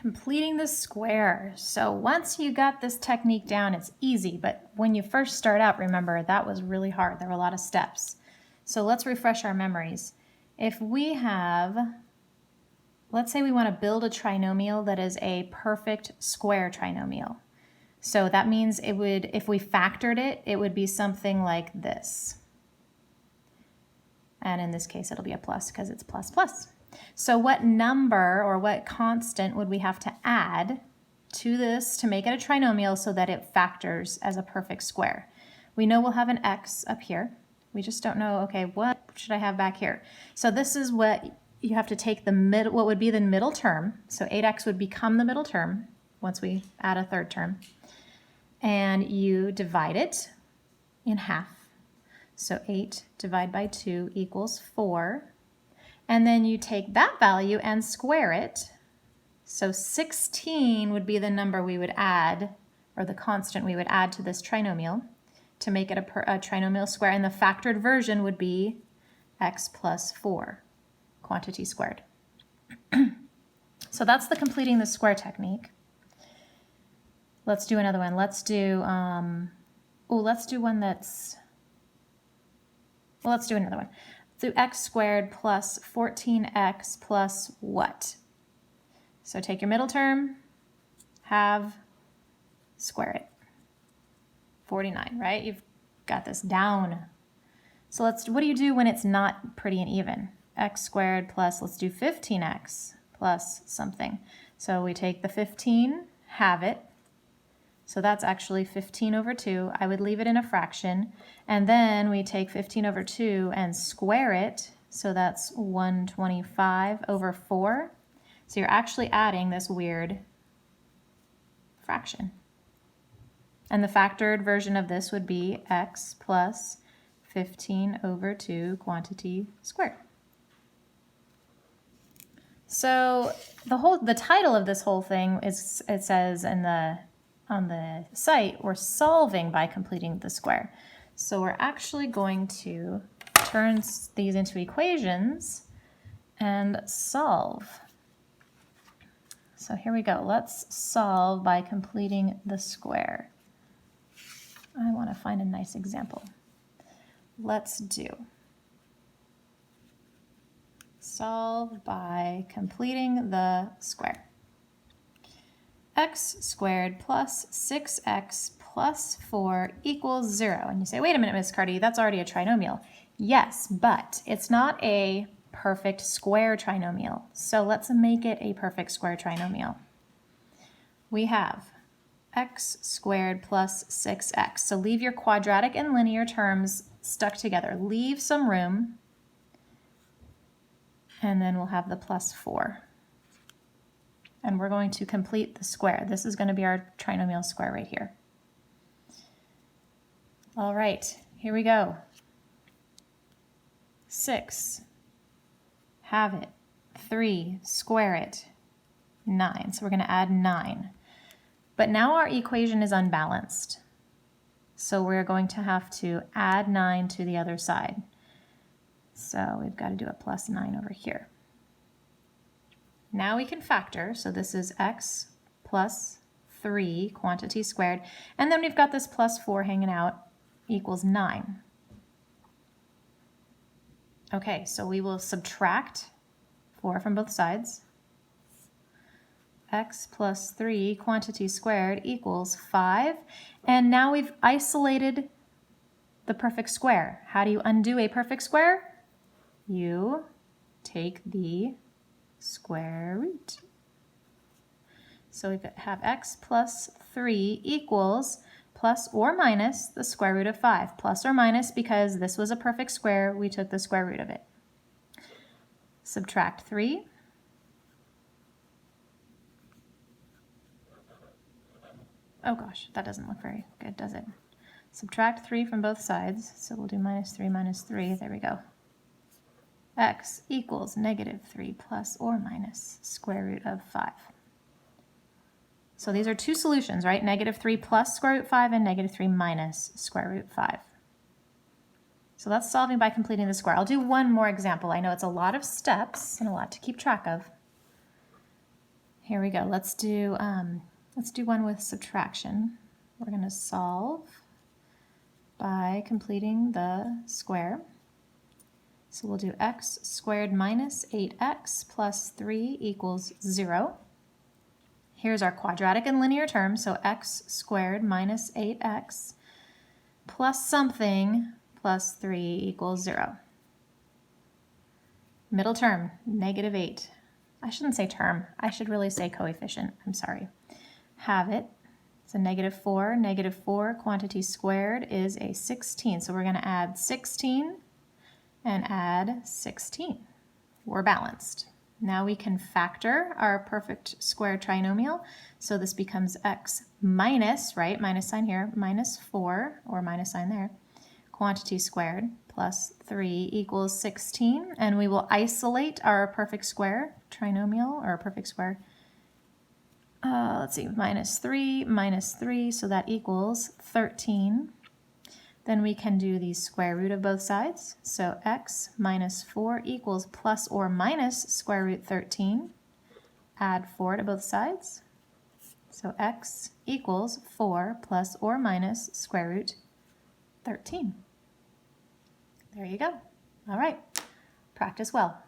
Completing the square. So once you got this technique down, it's easy, but when you first start out, remember, that was really hard. There were a lot of steps. So let's refresh our memories. If we have, let's say we want to build a trinomial that is a perfect square trinomial. So that means it would, if we factored it, it would be something like this. And in this case, it'll be a plus because it's plus plus. So what number or what constant would we have to add to this to make it a trinomial so that it factors as a perfect square? We know we'll have an x up here. We just don't know, okay, what should I have back here? So this is what you have to take the middle, what would be the middle term. So 8x would become the middle term once we add a third term. And you divide it in half. So 8 divided by 2 equals 4. And then you take that value and square it. So 16 would be the number we would add, or the constant we would add to this trinomial to make it a trinomial square. And the factored version would be x plus 4, quantity squared. So that's the completing the square technique. Let's do another one. Let's do, let's do one that's, well, let's do another one. So x squared plus 14x plus what? So take your middle term, have, square it. 49, right? You've got this down. So what do you do when it's not pretty and even? X squared plus, let's do 15x plus something. So we take the 15, have it. So that's actually 15 over 2. I would leave it in a fraction. And then we take 15 over 2 and square it. So that's 125 over 4. So you're actually adding this weird fraction. And the factored version of this would be x plus 15 over 2 quantity squared. So the title of this whole thing is, it says on the site, we're solving by completing the square. So we're actually going to turn these into equations and solve. So here we go. Let's solve by completing the square. I want to find a nice example. Let's do solve by completing the square. X squared plus 6x plus 4 equals 0. And you say, wait a minute, Ms. Carty, that's already a trinomial. Yes, but it's not a perfect square trinomial. So let's make it a perfect square trinomial. We have x squared plus 6x. So leave your quadratic and linear terms stuck together. Leave some room. And then we'll have the plus 4. And we're going to complete the square. This is going to be our trinomial square right here. All right, here we go. 6, have it. 3, square it. 9, so we're going to add 9. But now our equation is unbalanced. So we're going to have to add 9 to the other side. So we've got to do a plus 9 over here. Now we can factor, so this is x plus 3, quantity squared, and then we've got this plus 4 hanging out, equals 9. Okay, so we will subtract 4 from both sides. X plus 3, quantity squared, equals 5. And now we've isolated the perfect square. How do you undo a perfect square? You take the square root. So we have x plus 3 equals plus or minus the square root of 5. Plus or minus because this was a perfect square, we took the square root of it. Subtract 3. Oh gosh, that doesn't look very good, does it? Subtract 3 from both sides, so we'll do minus 3, there we go. X equals negative 3 plus or minus square root of 5. So these are two solutions, right? Negative 3 plus square root 5 and negative 3 minus square root 5. So that's solving by completing the square. I'll do one more example. I know it's a lot of steps and a lot to keep track of. Here we go. Let's do one with subtraction. We're going to solve by completing the square. So we'll do x squared minus 8x plus 3 equals 0. Here's our quadratic and linear term, so x squared minus 8x plus something plus 3 equals 0. Middle term, negative 8. I shouldn't say term. I should really say coefficient. I'm sorry. Have it. It's a negative 4. Negative 4 quantity squared is a 16. So we're going to add 16 and add 16. We're balanced. Now we can factor our perfect square trinomial. So this becomes x minus, right, minus sign here, minus 4, or minus sign there, quantity squared plus 3 equals 16. And we will isolate our perfect square trinomial, or perfect square. Let's see, minus 3, so that equals 13. Then we can do the square root of both sides. So x minus 4 equals plus or minus square root 13. Add 4 to both sides. So x equals 4 plus or minus square root 13. There you go. All right. Practice well.